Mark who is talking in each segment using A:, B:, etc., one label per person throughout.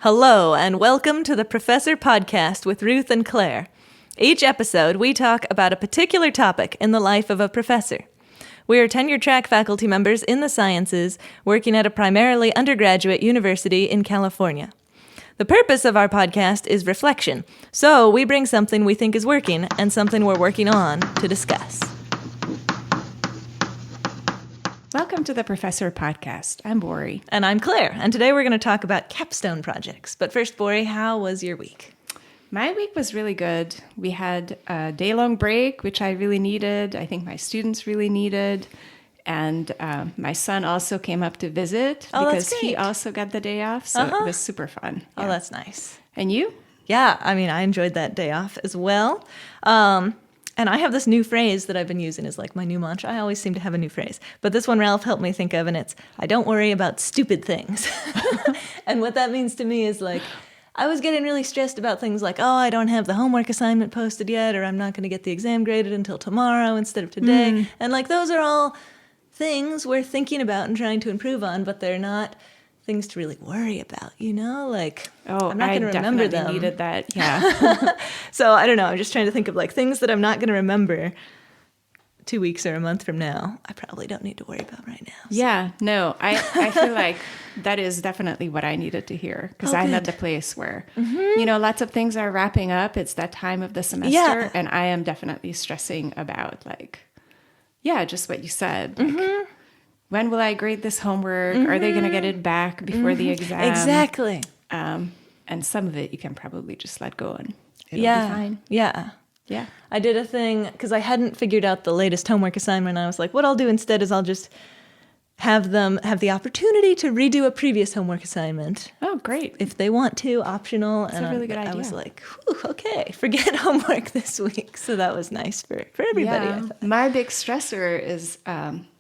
A: Hello, and welcome to the Professor Podcast with Ruth and Claire. Each episode, we talk about a particular topic in the life of a professor. We are tenure-track faculty members in the sciences, working at a primarily undergraduate university in California. The purpose of our podcast is reflection, so we bring something we think is working and something we're working on to discuss.
B: Welcome to the Professor Podcast. I'm Bori.
A: And I'm Claire, and today we're going to talk about Capstone Projects. But first, Bori, how was your week?
B: My week was really good. We had a day-long break, which I really needed. I think my students really needed. And my son also came up to visit because he also got the day off. So it was super fun.
A: Yeah. Oh, that's nice.
B: And you?
A: Yeah, I mean, I enjoyed that day off as well. And I have this new phrase that I've been using as like my new mantra. I always seem to have a new phrase. But this one Ralph helped me think of, and it's, I don't worry about stupid things. And what that means to me is like, I was getting really stressed about things like, oh, I don't have the homework assignment posted yet, or I'm not going to get the exam graded until tomorrow instead of today. And like, those are all things we're thinking about and trying to improve on, but they're not things to really worry about, you know? Like, I'm not going to remember them.
B: I needed that, yeah.
A: So I don't know. I'm just trying to think of like things that I'm not going to remember 2 weeks or a month from now. I probably don't need to worry about right now. So.
B: Yeah, no, I feel like that is definitely what I needed to hear because I'm at the place where, you know, lots of things are wrapping up. It's that time of the semester, and I am definitely stressing about like, just what you said. Like, when will I grade this homework? Are they going to get it back before the exam?
A: Exactly.
B: And some of it you can probably just let go and it'll be fine.
A: Yeah.
B: Yeah.
A: I did a thing because I hadn't figured out the latest homework assignment. I was like, what I'll do instead is I'll just have them have the opportunity to redo a previous homework assignment.
B: Oh, great.
A: If they want to, optional.
B: That's a really good idea.
A: I was like, okay, forget homework this week. So that was nice for everybody, I thought.
B: My big stressor is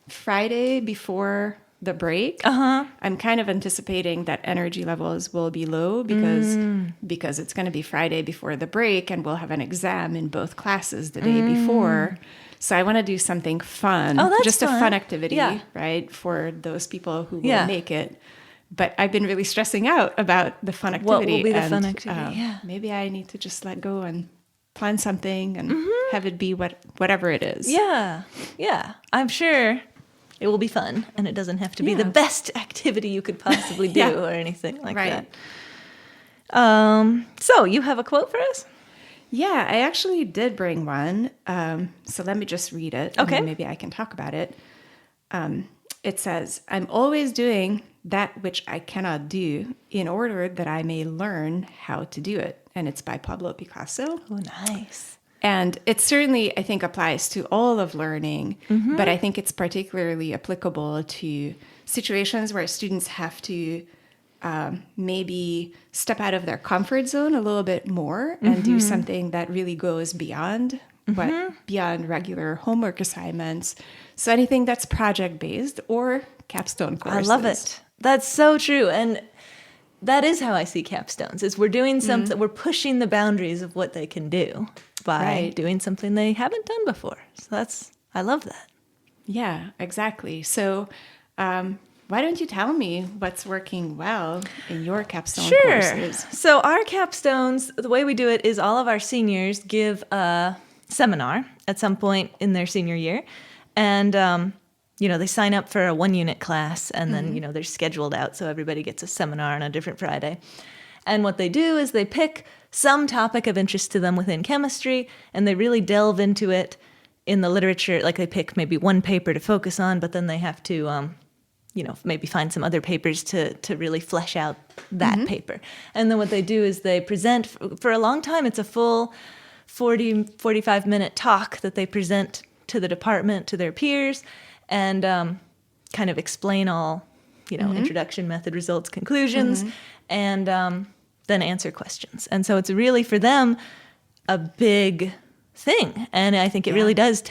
B: Friday before the break. I'm kind of anticipating that energy levels will be low because it's going to be Friday before the break and we'll have an exam in both classes the day before. So I want to do something fun.
A: Oh, that's
B: just
A: fun.
B: A fun activity, right, for those people who will make it. But I've been really stressing out about the fun activity.
A: What will be the fun activity?
B: Maybe I need to just let go and plan something and have it be whatever it is.
A: Yeah. I'm sure it will be fun, and it doesn't have to be the best activity you could possibly do or anything like that. So you have a quote for us?
B: Yeah, I actually did bring one. So let me just read it.
A: Okay.
B: And maybe I can talk about it. It says, I'm always doing that which I cannot do in order that I may learn how to do it. And it's by Pablo Picasso.
A: Oh, nice.
B: And it certainly, I think, applies to all of learning, but I think it's particularly applicable to situations where students have to maybe step out of their comfort zone a little bit more and do something that really goes beyond beyond regular homework assignments. So anything that's project-based or capstone courses.
A: I love it. That's so true. And that is how I see capstones, is we're doing something, we're pushing the boundaries of what they can do by doing something they haven't done before. So I love that.
B: Yeah, exactly. So why don't you tell me what's working well in your capstone courses?
A: So our capstones, the way we do it is all of our seniors give a seminar at some point in their senior year. And, they sign up for a 1-unit class and then, they're scheduled out. So everybody gets a seminar on a different Friday. And what they do is they pick some topic of interest to them within chemistry, and they really delve into it in the literature. Like they pick maybe one paper to focus on, but then they have to, maybe find some other papers to really flesh out that paper. And then what they do is they present, for a long time, it's a full 40, 45-minute talk that they present to the department, to their peers, and kind of explain all, introduction, method, results, conclusions, and then answer questions. And so it's really, for them, a big thing. And I think it really does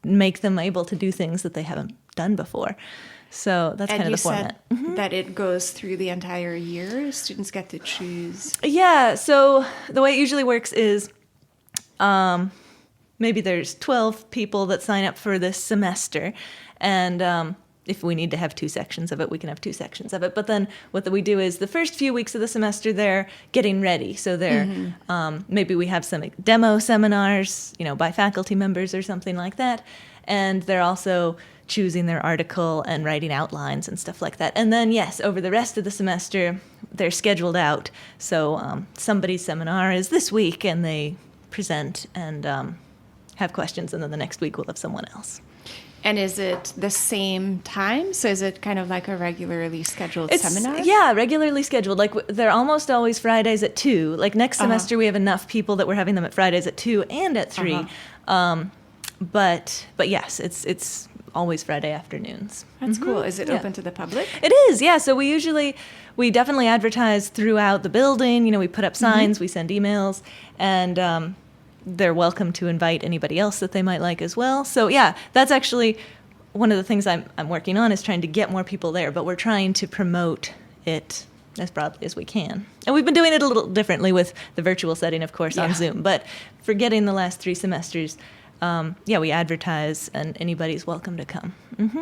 A: make them able to do things that they haven't done before. So that's kind of the format.
B: That it goes through the entire year. Students get to choose.
A: Yeah. So the way it usually works is maybe there's 12 people that sign up for this semester. And if we need to have 2 sections of it, we can have 2 sections of it. But then what we do is the first few weeks of the semester, they're getting ready. So they're maybe we have some demo seminars, by faculty members or something like that. And they're also choosing their article and writing outlines and stuff like that. And then, yes, over the rest of the semester, they're scheduled out. So somebody's seminar is this week, and they present and have questions, and then the next week we'll have someone else.
B: And is it the same time? So is it kind of like a regularly scheduled seminar?
A: Yeah, regularly scheduled. Like they're almost always Fridays at 2. Like next semester we have enough people that we're having them at Fridays at 2 and at 3. But yes, it's always Friday afternoons.
B: That's cool. Is it open to the public?
A: It is, yeah. So we definitely advertise throughout the building. We put up signs, we send emails, and they're welcome to invite anybody else that they might like as well. So yeah, that's actually one of the things I'm working on, is trying to get more people there. But we're trying to promote it as broadly as we can. And we've been doing it a little differently with the virtual setting, of course, on Zoom. But for getting the last 3 semesters, we advertise, and anybody's welcome to come.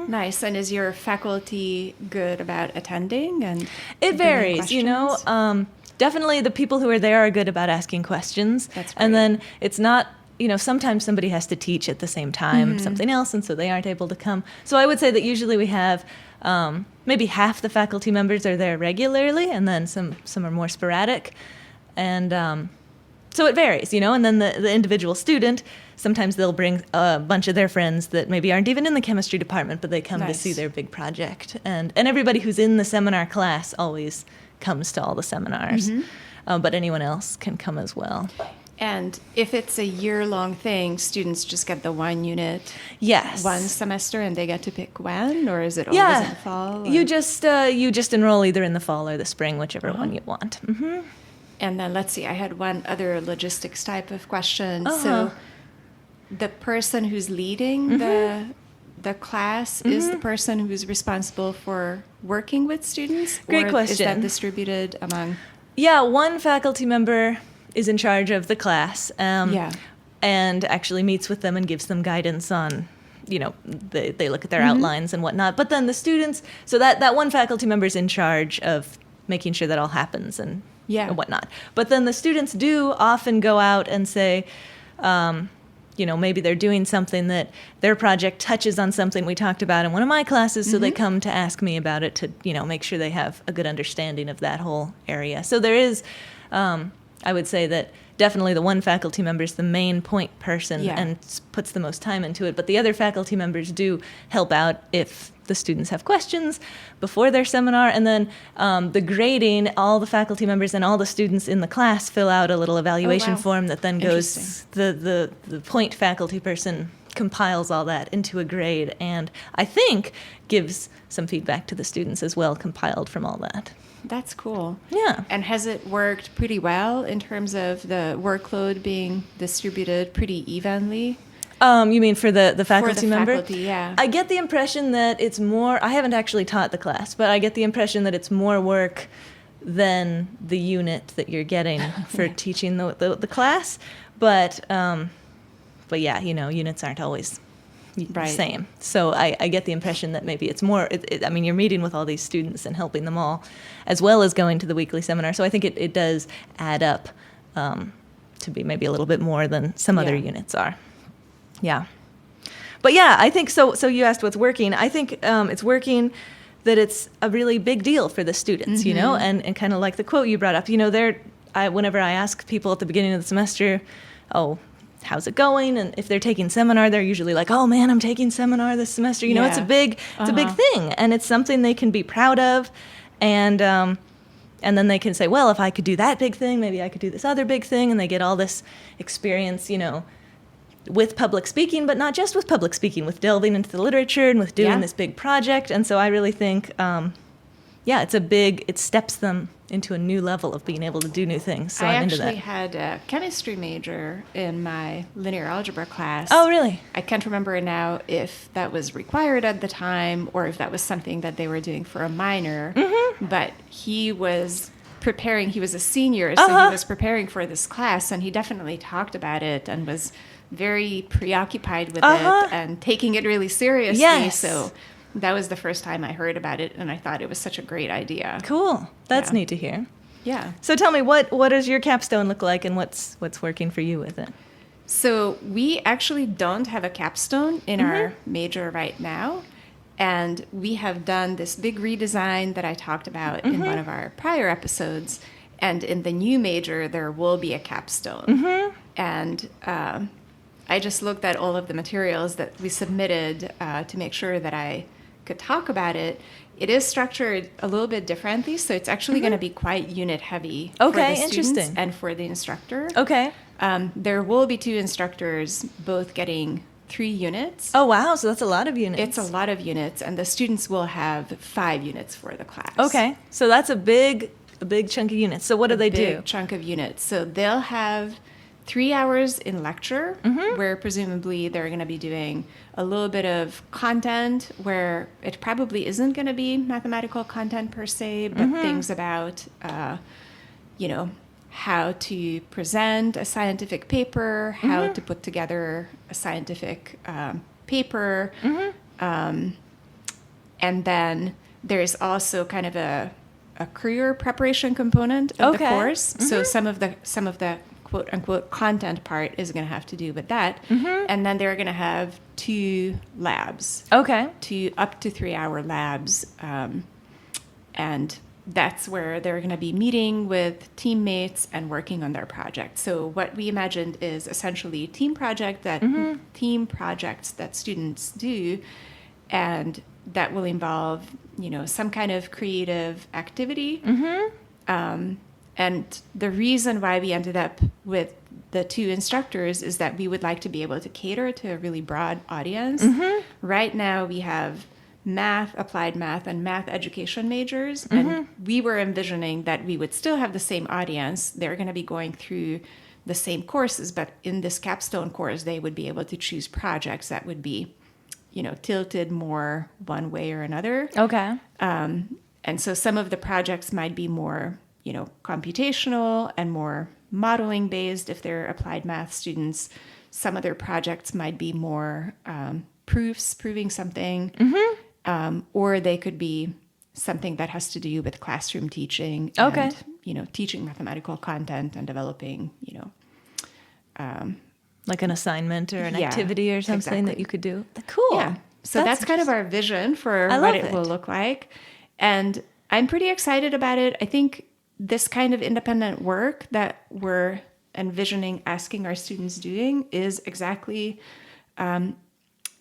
B: Nice. And is your faculty good about attending? And
A: it varies, Definitely the people who are there are good about asking questions.
B: That's great.
A: And then it's not, sometimes somebody has to teach at the same time something else, and so they aren't able to come. So I would say that usually we have maybe half the faculty members are there regularly, and then some are more sporadic. And so it varies, and then the individual student, sometimes they'll bring a bunch of their friends that maybe aren't even in the chemistry department, but they come to see their big project. And everybody who's in the seminar class always comes to all the seminars, but anyone else can come as well.
B: And if it's a year-long thing, students just get the 1 unit one semester, and they get to pick when, or is it always in the fall? Or?
A: You just enroll either in the fall or the spring, whichever one you want.
B: And then let's see, I had one other logistics type of question. So the person who's leading the class is the person who's responsible for working with students?
A: Great question.
B: Is that distributed among?
A: Yeah, one faculty member is in charge of the class and actually meets with them and gives them guidance on, they look at their outlines and whatnot. But then the students, so that one faculty member is in charge of making sure that all happens and whatnot. But then the students do often go out and say, maybe they're doing something that their project touches on something we talked about in one of my classes, so they come to ask me about it to, make sure they have a good understanding of that whole area. So there is, I would say that definitely the one faculty member is the main point person and puts the most time into it, but the other faculty members do help out if the students have questions before their seminar. And then the grading, all the faculty members and all the students in the class fill out a little evaluation form that then goes, the point faculty person compiles all that into a grade, and I think gives some feedback to the students as well, compiled from all that.
B: That's cool.
A: Yeah.
B: And has it worked pretty well in terms of the workload being distributed pretty evenly?
A: You mean for the faculty
B: for the
A: member?
B: Faculty, yeah.
A: I get the impression that it's more, I haven't actually taught the class, but I get the impression that it's more work than the unit that you're getting for teaching the class. But yeah, units aren't always the same. So I get the impression that maybe it's more, you're meeting with all these students and helping them all, as well as going to the weekly seminar. So I think it does add up to be maybe a little bit more than some other units are. Yeah. But yeah, I think so you asked what's working. I think it's working that it's a really big deal for the students, and kind of like the quote you brought up, whenever I ask people at the beginning of the semester, how's it going? And if they're taking seminar, they're usually like, oh man, I'm taking seminar this semester. It's a big thing, and it's something they can be proud of. And then they can say, well, if I could do that big thing, maybe I could do this other big thing. And they get all this experience, with public speaking, but not just with public speaking, with delving into the literature and with doing this big project. And so I really think, it steps them into a new level of being able to do new things. So I'm into that.
B: I actually had a chemistry major in my linear algebra class.
A: Oh, really?
B: I can't remember now if that was required at the time or if that was something that they were doing for a minor. But he was preparing, he was a senior, so he was preparing for this class, and he definitely talked about it and was very preoccupied with it and taking it really seriously.
A: Yes.
B: So that was the first time I heard about it, and I thought it was such a great idea.
A: Cool. That's
B: Yeah.
A: neat to hear.
B: Yeah.
A: So tell me, what does your capstone look like, and what's working for you with it?
B: So we actually don't have a capstone in our major right now. And we have done this big redesign that I talked about in one of our prior episodes. And in the new major, there will be a capstone. And I just looked at all of the materials that we submitted to make sure that I could talk about it. It is structured a little bit differently, so it's actually going to be quite unit heavy for the students
A: interesting.
B: and for the instructor.
A: Okay.
B: There will be 2 instructors, both getting 3 units.
A: Oh, wow. So that's a lot of units.
B: It's a lot of units, and the students will have 5 units for the class.
A: Okay. So that's a big chunk of units. So what do they do?
B: Big chunk of units. So they'll have 3 hours in lecture, where presumably they're going to be doing a little bit of content where it probably isn't going to be mathematical content per se, but things about, how to present a scientific paper, how to put together a scientific paper. And then there's also kind of a career preparation component of the course. So some of the quote unquote content part is going to have to do with that. And then they're going to have 2 labs.
A: Okay.
B: 2 up to 3 hour labs. And that's where they're going to be meeting with teammates and working on their project. So what we imagined is essentially team projects that students do, and that will involve, some kind of creative activity. And the reason why we ended up with the 2 instructors is that we would like to be able to cater to a really broad audience. Right now we have math, applied math, and math education majors. And we were envisioning that we would still have the same audience. They're going to be going through the same courses, but in this capstone course, they would be able to choose projects that would be, tilted more one way or another.
A: Okay.
B: And so some of the projects might be more, computational and more modeling based if they're applied math students. Some other projects might be more proofs, proving something. Or they could be something that has to do with classroom teaching and, teaching mathematical content and developing,
A: like an assignment or an activity or something that you could do. Cool.
B: Yeah. So that's kind of our vision for what it will look like. And I'm pretty excited about it. I think this kind of independent work that we're envisioning asking our students doing is exactly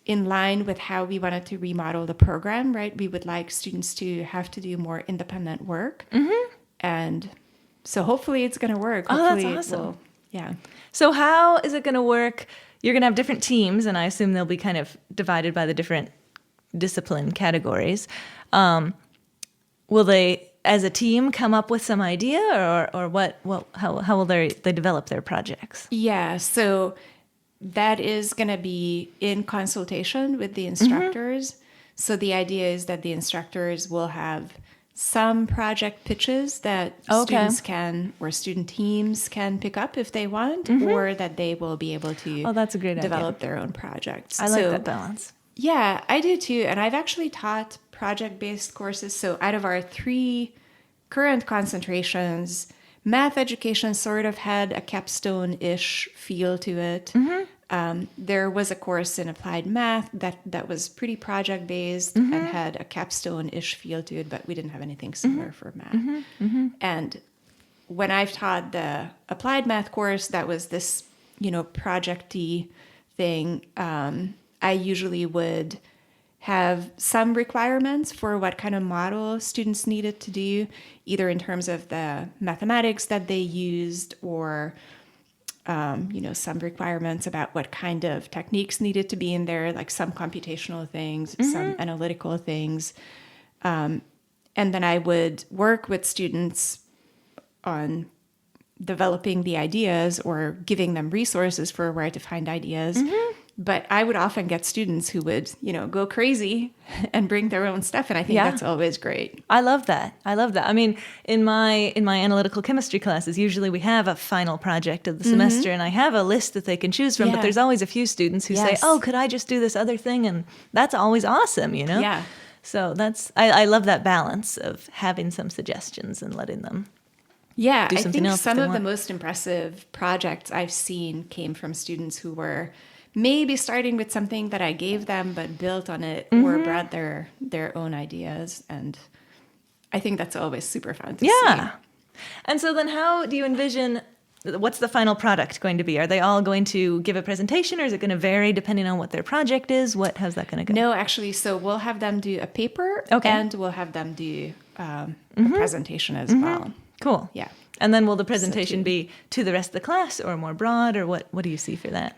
B: in line with how we wanted to remodel the program, right? We would like students to have to do more independent work. And so hopefully it's going to work. Hopefully
A: that's awesome.
B: Yeah.
A: So how is it going to work? You're going to have different teams, and I assume they'll be kind of divided by the different discipline categories. Will they, as a team, come up with some idea, or what? Well, how will they develop their projects?
B: Yeah. So that is going to be in consultation with the instructors. So the idea is that the instructors will have some project pitches that students can, or student teams can pick up if they want, or that they will be able to
A: that's a great
B: develop
A: idea.
B: their own projects.
A: I like that balance.
B: Yeah, I do too. And I've actually taught project-based courses. So out of our 3 current concentrations, math education sort of had a capstone-ish feel to it. There was a course in applied math that was pretty project-based and had a capstone-ish feel to it, but we didn't have anything similar for math. And when I've taught the applied math course, that was this, project-y thing. I usually would have some requirements for what kind of model students needed to do, either in terms of the mathematics that they used or some requirements about what kind of techniques needed to be in there, like some computational things, some analytical things. And then I would work with students on developing the ideas or giving them resources for where to find ideas. But I would often get students who would, go crazy and bring their own stuff. And I think that's always great.
A: I love that. I mean, in my analytical chemistry classes, usually we have a final project of the semester, and I have a list that they can choose from. But there's always a few students who say, "Oh, could I just do this other thing?" And that's always awesome,
B: Yeah.
A: So I love that balance of having some suggestions and letting them.
B: Yeah,
A: do
B: I
A: something
B: think
A: else if
B: some
A: they
B: of the
A: want.
B: most impressive projects I've seen came from students who were maybe starting with something that I gave them, but built on it or brought their own ideas. And I think that's always super fun to see.
A: Yeah. And so then how do you envision, what's the final product going to be? Are they all going to give a presentation, or is it going to vary depending on what their project is? How's that going to go?
B: No, actually, so we'll have them do a paper
A: Okay.
B: and we'll have them do a presentation as well.
A: Cool.
B: Yeah.
A: And then will the presentation
B: too.
A: be to the rest of the class or more broad, or what do you see for that?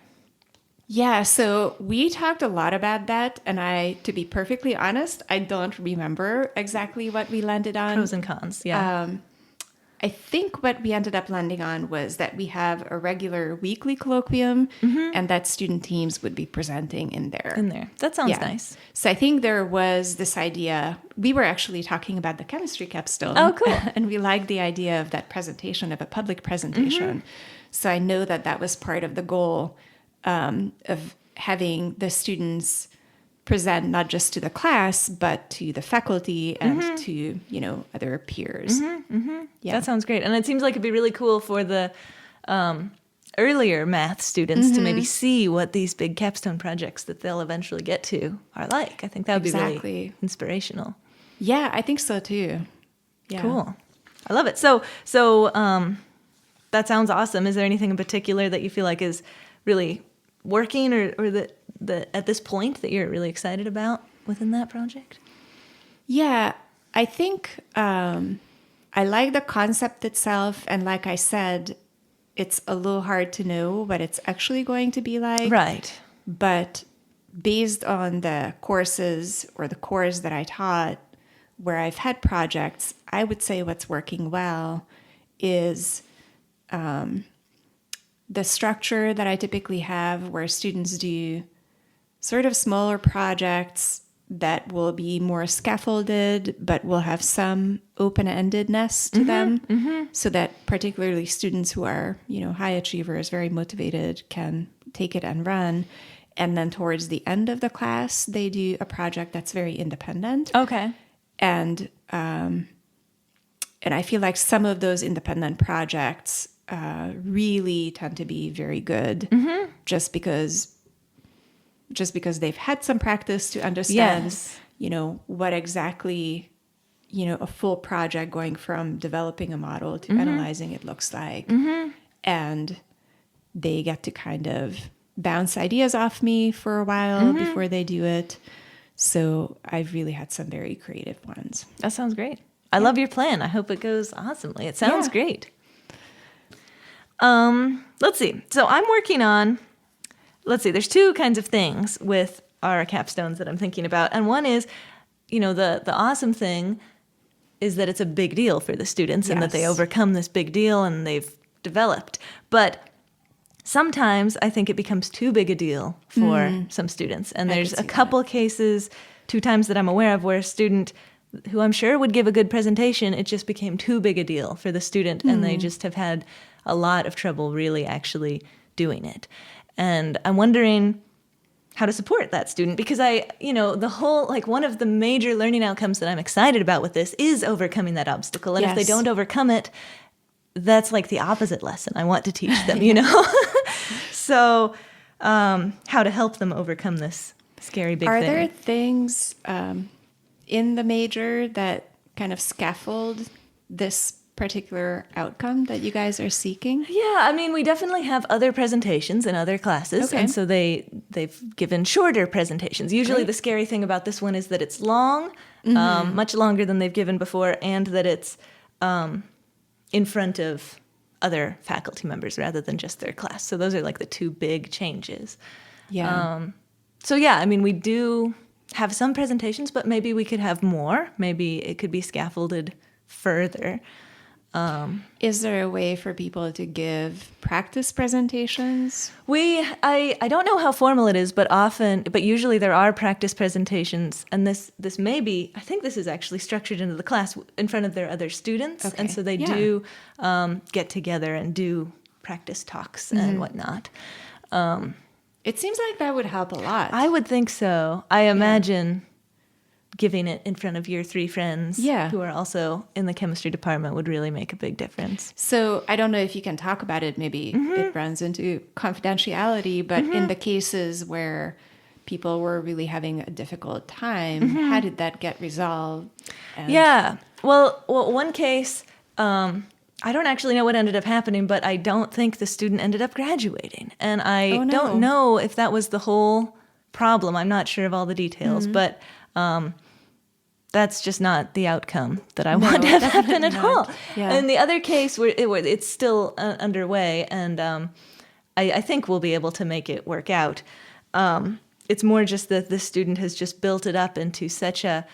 B: Yeah, so we talked a lot about that, and to be perfectly honest, I don't remember exactly what we landed on.
A: Pros and cons, yeah.
B: I think what we ended up landing on was that we have a regular weekly colloquium and that student teams would be presenting in there.
A: In there. That sounds nice.
B: So I think there was this idea, we were actually talking about the chemistry capstone.
A: Oh, cool.
B: And we liked the idea of that presentation, of a public presentation. So I know that was part of the goal of having the students present not just to the class, but to the faculty and to, other peers. Yeah.
A: That sounds great. And it seems like it'd be really cool for the earlier math students to maybe see what these big capstone projects that they'll eventually get to are like. I think that would be really inspirational.
B: Yeah, I think so too. Yeah.
A: Cool. I love it. So that sounds awesome. Is there anything in particular that you feel like is really working or that at this point that you're really excited about within that project?
B: Yeah, I think I like the concept itself. And like I said, it's a little hard to know what it's actually going to be like.
A: Right.
B: But based on the courses or the course that I taught where I've had projects, I would say what's working well is the structure that I typically have where students do sort of smaller projects that will be more scaffolded, but will have some open-endedness to them, so that particularly students who are, high achievers, very motivated, can take it and run. And then towards the end of the class, they do a project that's very independent.
A: Okay.
B: And I feel like some of those independent projects really tend to be very good, just because they've had some practice to understand, what exactly, a full project going from developing a model to analyzing it looks like. And they get to kind of bounce ideas off me for a while before they do it. So I've really had some very creative ones.
A: That sounds great. I love your plan. I hope it goes awesomely. It sounds great. Let's see. So I'm working on, there's two kinds of things with our capstones that I'm thinking about. And one is, the awesome thing is that it's a big deal for the students and that they overcome this big deal and they've developed. But sometimes I think it becomes too big a deal for some students. And there's a couple cases, 2 times that I'm aware of, where a student who I'm sure would give a good presentation, it just became too big a deal for the student and they just have had a lot of trouble really actually doing it. And I'm wondering how to support that student, because the whole, one of the major learning outcomes that I'm excited about with this is overcoming that obstacle. And if they don't overcome it, that's like the opposite lesson I want to teach them, So how to help them overcome this scary big thing.
B: Are there things in the major that kind of scaffold this particular outcome that you guys are seeking?
A: Yeah, we definitely have other presentations in other classes, and so they've given shorter presentations. Usually the scary thing about this one is that it's long, much longer than they've given before, and that it's in front of other faculty members rather than just their class. So those are like the 2 big changes.
B: Yeah.
A: We do have some presentations, but maybe we could have more. Maybe it could be scaffolded further.
B: Is there a way for people to give practice presentations?
A: I don't know how formal it is, but usually there are practice presentations, and this may be, I think this is actually structured into the class in front of their other students, and so they do get together and do practice talks and whatnot.
B: It seems like that would help a lot.
A: I would think so. I imagine giving it in front of year 3 friends
B: Yeah.
A: who are also in the chemistry department would really make a big difference.
B: So I don't know if you can talk about it. Maybe it runs into confidentiality, but in the cases where people were really having a difficult time, how did that get resolved? And
A: Yeah. Well, one case, I don't actually know what ended up happening, but I don't think the student ended up graduating. And I
B: Oh, no.
A: don't know if that was the whole problem. I'm not sure of all the details, but that's just not the outcome that I want to have happen at all.
B: Yeah.
A: And the other case, where it's still underway, and I think we'll be able to make it work out. It's more just that this student has just built it up into such a,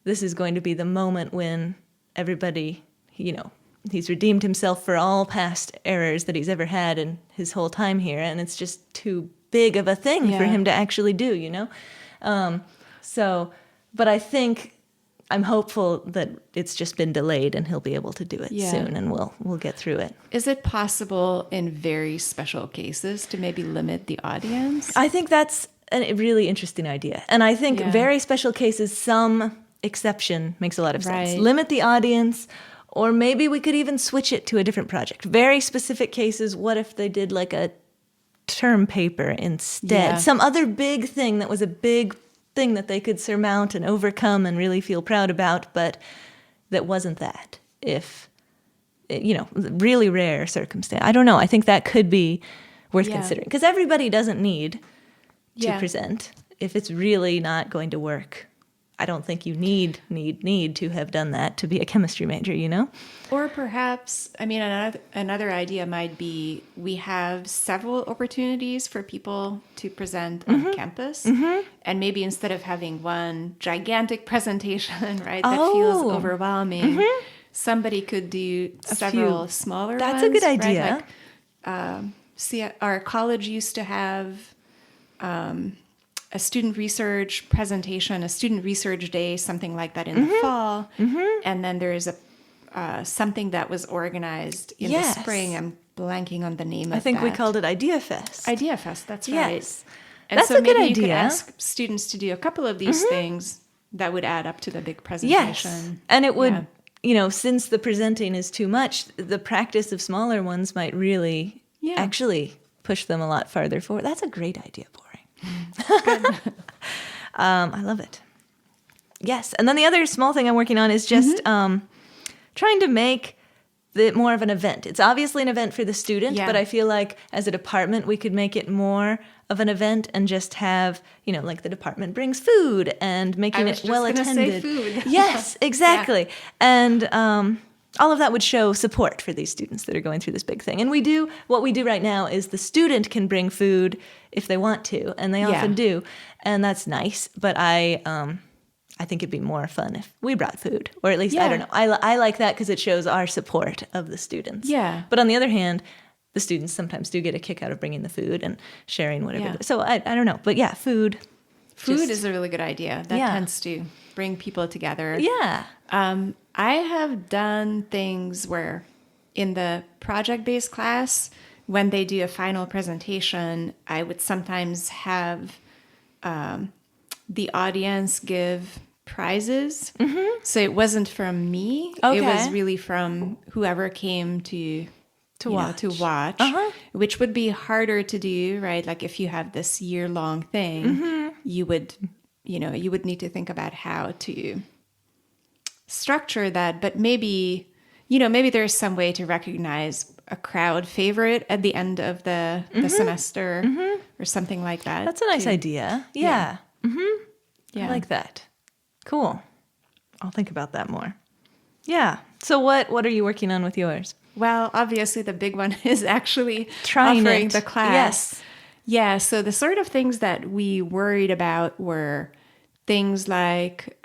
A: this is going to be the moment when everybody, he's redeemed himself for all past errors that he's ever had in his whole time here, and it's just too big of a thing for him to actually do, but I think I'm hopeful that it's just been delayed and he'll be able to do it soon, and we'll get through it.
B: Is it possible in very special cases to maybe limit the audience?
A: I think that's a really interesting idea. And I think very special cases, some exception makes a lot of sense.
B: Right.
A: Limit the audience, or maybe we could even switch it to a different project. Very specific cases, what if they did like a term paper instead?
B: Yeah.
A: Some other big thing that was a big thing that they could surmount and overcome and really feel proud about, but that wasn't that. If, really rare circumstance. I don't know. I think that could be worth considering, because everybody doesn't need to present. If it's really not going to work, I don't think you need to have done that to be a chemistry major,
B: Or perhaps, another idea might be we have several opportunities for people to present on campus. And maybe instead of having one gigantic presentation, right, that feels overwhelming, somebody could do several smaller ones.
A: That's a good idea.
B: Right? Our college used to have a student research presentation, a student research day, something like that in the fall. And then there is something that was organized in the spring. I'm blanking on the name of that.
A: I think we called it Idea Fest.
B: Idea Fest, that's right.
A: Yes.
B: And
A: That's
B: so
A: a good
B: maybe you could
A: idea.
B: ask students to do a couple of these things that would add up to the big presentation.
A: Yes. And it would, since the presenting is too much, the practice of smaller ones might really actually push them a lot farther forward. That's a great idea, Bori. I love it. Yes. And then the other small thing I'm working on is just trying to make it more of an event. It's obviously an event for the student, but I feel like as a department, we could make it more of an event and just have, like the department brings food and making it well attended.
B: Food.
A: Yes, exactly. And all of that would show support for these students that are going through this big thing. And what we do right now is the student can bring food if they want to, and they often do. And that's nice, but I think it'd be more fun if we brought food, or at least, I don't know. I like that because it shows our support of the students.
B: Yeah.
A: But on the other hand, the students sometimes do get a kick out of bringing the food and sharing whatever.
B: Yeah.
A: So I don't know, but food.
B: Food is a really good idea. That tends to bring people together.
A: Yeah.
B: I have done things where in the project-based class, when they do a final presentation, I would sometimes have the audience give prizes. So it wasn't from me.
A: Okay.
B: It was really from whoever came to watch, which would be harder to do, right? Like if you have this year-long thing, you would need to think about how to structure that. But maybe there's some way to recognize a crowd favorite at the end of the semester or something like that.
A: That's a nice idea. Yeah. I like that. Cool. I'll think about that more. Yeah. So what are you working on with yours?
B: Well, obviously the big one is actually
A: Trying
B: offering
A: it.
B: the class.
A: Yes.
B: Yeah, so the sort of things that we worried about were things like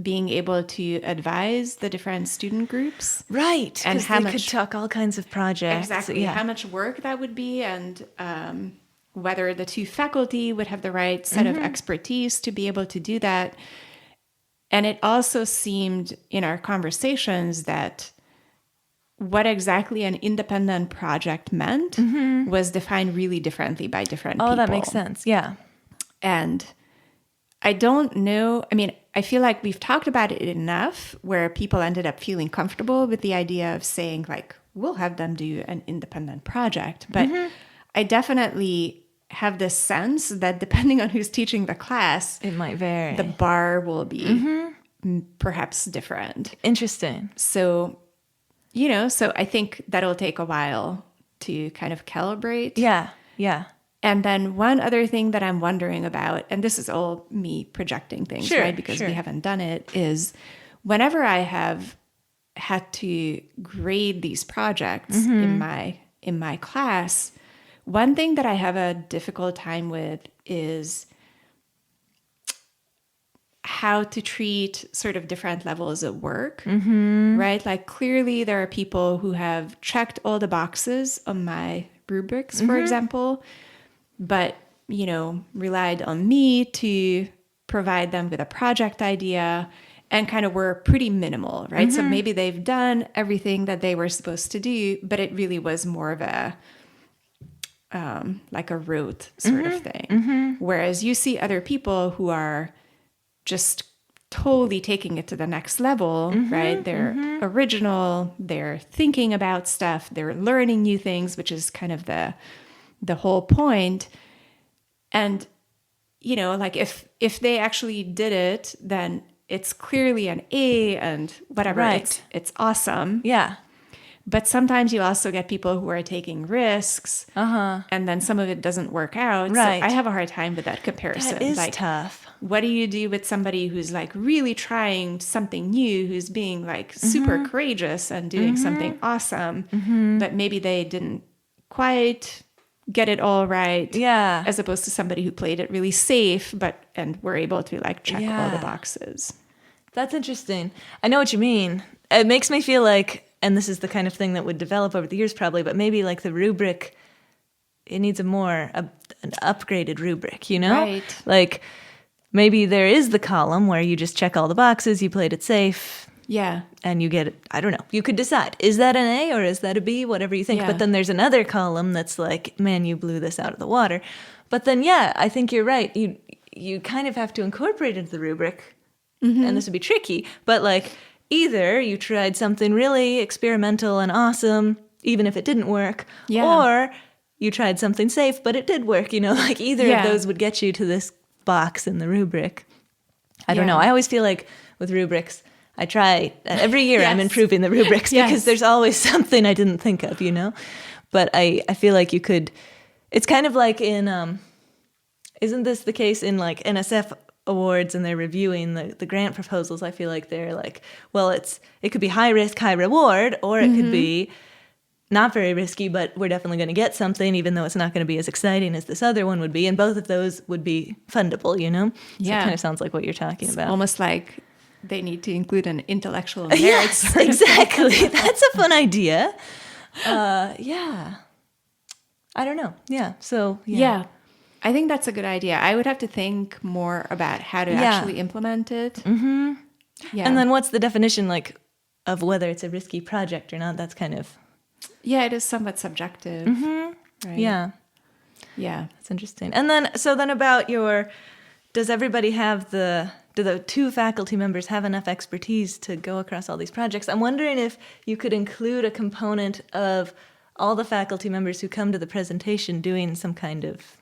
B: being able to advise the different student groups.
A: Right.
B: And
A: And
B: how
A: they could
B: much-
A: talk all kinds of projects.
B: Exactly.
A: Yeah.
B: How much work that would be, and whether the two faculty would have the right set of expertise to be able to do that. And it also seemed in our conversations that what exactly an independent project meant was defined really differently by different people.
A: Oh, that makes sense. Yeah.
B: And I don't know. I mean, I feel like we've talked about it enough where people ended up feeling comfortable with the idea of saying, like, we'll have them do an independent project. But I definitely have this sense that depending on who's teaching the class,
A: It might vary.
B: the bar will be perhaps different.
A: Interesting.
B: So, so I think that'll take a while to kind of calibrate.
A: Yeah. Yeah.
B: And then one other thing that I'm wondering about, and this is all me projecting things,
A: Sure,
B: right? Because
A: sure.
B: we haven't done it, is whenever I have had to grade these projects in my class, one thing that I have a difficult time with is how to treat sort of different levels of work, right? Like clearly there are people who have checked all the boxes on my rubrics, for example, but, relied on me to provide them with a project idea and kind of were pretty minimal, right? So maybe they've done everything that they were supposed to do, but it really was more of a, like a rote sort of thing. Whereas you see other people who are just totally taking it to the next level, right? They're original, they're thinking about stuff, they're learning new things, which is kind of the whole point. And, like if they actually did it, then it's clearly an A and whatever.
A: Right.
B: It's awesome.
A: Yeah.
B: But sometimes you also get people who are taking risks and then some of it doesn't work out.
A: Right.
B: So I have a hard time with that comparison.
A: That is
B: like,
A: tough.
B: what do you do with somebody who's like really trying something new, who's being like super courageous and doing something awesome, but maybe they didn't quite get it all right.
A: Yeah.
B: As opposed to somebody who played it really safe, and were able to like check all the boxes.
A: That's interesting. I know what you mean. It makes me feel like, and this is the kind of thing that would develop over the years probably, but maybe like the rubric, it needs an upgraded rubric,
B: Right.
A: Like maybe there is the column where you just check all the boxes, you played it safe,
B: Yeah.
A: and you get it. I don't know. You could decide, is that an A or is that a B? Whatever you think.
B: Yeah.
A: But then there's another column that's like, man, you blew this out of the water. But then, yeah, I think you're right. You kind of have to incorporate it into the rubric, and this would be tricky. But like, either you tried something really experimental and awesome, even if it didn't work, or you tried something safe, but it did work. Like either of those would get you to this box in the rubric. I don't know. I always feel like with rubrics, I try every year. I'm improving the rubrics because there's always something I didn't think of, But I feel like you could. It's kind of like in. Isn't this the case in like NSF awards and they're reviewing the grant proposals? I feel like they're like, well, it could be high risk, high reward, or it could be not very risky, but we're definitely going to get something, even though it's not going to be as exciting as this other one would be. And both of those would be fundable, So it kind of sounds like what you're talking about.
B: Almost like they need to include an intellectual merit.
A: Yes, exactly. That's a fun idea. Yeah. I don't know. Yeah. So,
B: Yeah. I think that's a good idea. I would have to think more about how to actually implement it. Mm-hmm. Yeah.
A: And then what's the definition like of whether it's a risky project or not? That's kind of...
B: Yeah, it is somewhat subjective. Right?
A: Yeah.
B: Yeah.
A: That's interesting. And then, about does everybody have do the two faculty members have enough expertise to go across all these projects? I'm wondering if you could include a component of all the faculty members who come to the presentation doing some kind of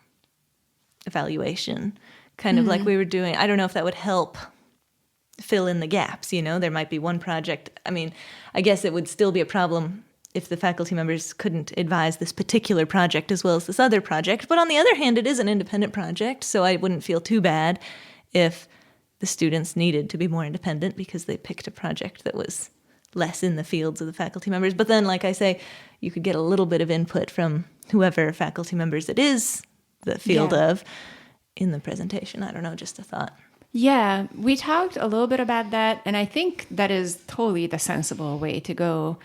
A: evaluation, kind of like we were doing. I don't know if that would help fill in the gaps, There might be one project. I mean, I guess it would still be a problem if the faculty members couldn't advise this particular project as well as this other project. But on the other hand, it is an independent project, so I wouldn't feel too bad if the students needed to be more independent because they picked a project that was less in the fields of the faculty members. But then, like I say, you could get a little bit of input from whoever faculty members it is the field of in the presentation. I don't know, just a thought.
B: Yeah, we talked a little bit about that, and I think that is totally the sensible way to go.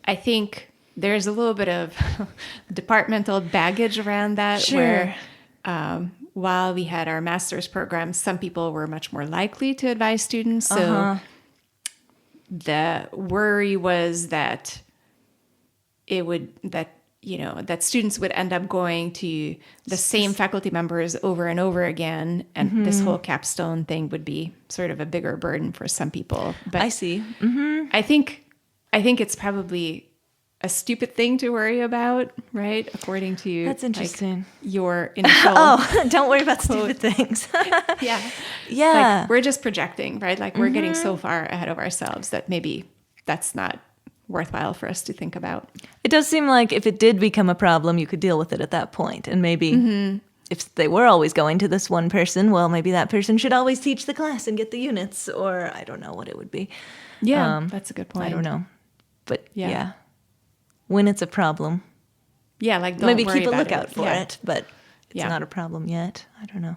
B: I think there's a little bit of departmental baggage around that where while we had our master's program, some people were much more likely to advise students. So the worry was that that students would end up going to the same faculty members over and over again. And this whole capstone thing would be sort of a bigger burden for some people. But
A: I see.
B: I think it's probably a stupid thing to worry about, right? According to
A: That's interesting.
B: Your initial
A: Don't worry about stupid things.
B: yeah.
A: Yeah.
B: Like, we're just projecting, right? Like we're getting so far ahead of ourselves that maybe that's not worthwhile for us to think about.
A: It does seem like if it did become a problem, you could deal with it at that point. And maybe if they were always going to this one person, well, maybe that person should always teach the class and get the units, or I don't know what it would be.
B: Yeah, that's a good point.
A: I don't know. But yeah, when it's a problem,
B: like don't
A: maybe
B: worry
A: keep a
B: about
A: lookout for it, but it's
B: Yeah.
A: not a problem yet. I don't know.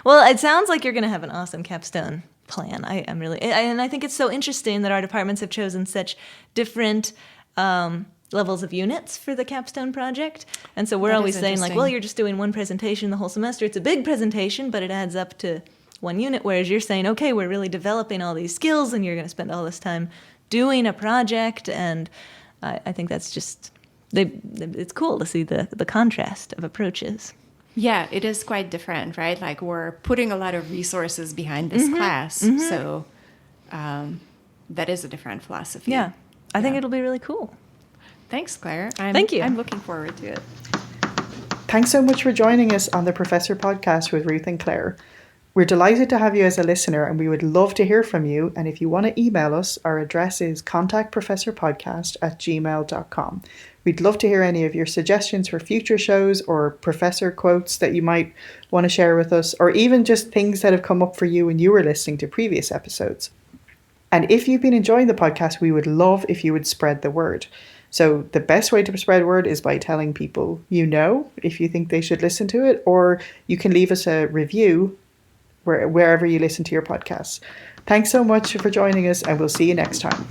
A: Well, it sounds like you're going to have an awesome capstone plan. I'm really, and I think it's so interesting that our departments have chosen such different levels of units for the capstone project. And so we're
B: That
A: always
B: is
A: saying like,
B: interesting.
A: well, you're just doing one presentation the whole semester. It's a big presentation, but it adds up to one unit. Whereas you're saying, okay, we're really developing all these skills and you're going to spend all this time doing a project. And I think that's just, it's cool to see the contrast of approaches.
B: Yeah, it is quite different, right? Like we're putting a lot of resources behind this class. So that is a different philosophy.
A: Yeah. I think it'll be really cool.
B: Thanks, Claire.
A: Thank you.
B: I'm looking forward to it.
C: Thanks so much for joining us on the Professor Podcast with Ruth and Claire. We're delighted to have you as a listener, and we would love to hear from you. And if you want to email us, our address is contactprofessorpodcast@gmail.com. We'd love to hear any of your suggestions for future shows or professor quotes that you might want to share with us, or even just things that have come up for you when you were listening to previous episodes. And if you've been enjoying the podcast, we would love if you would spread the word. So the best way to spread word is by telling people you know if you think they should listen to it, or you can leave us a review wherever you listen to your podcasts. Thanks so much for joining us, and we'll see you next time.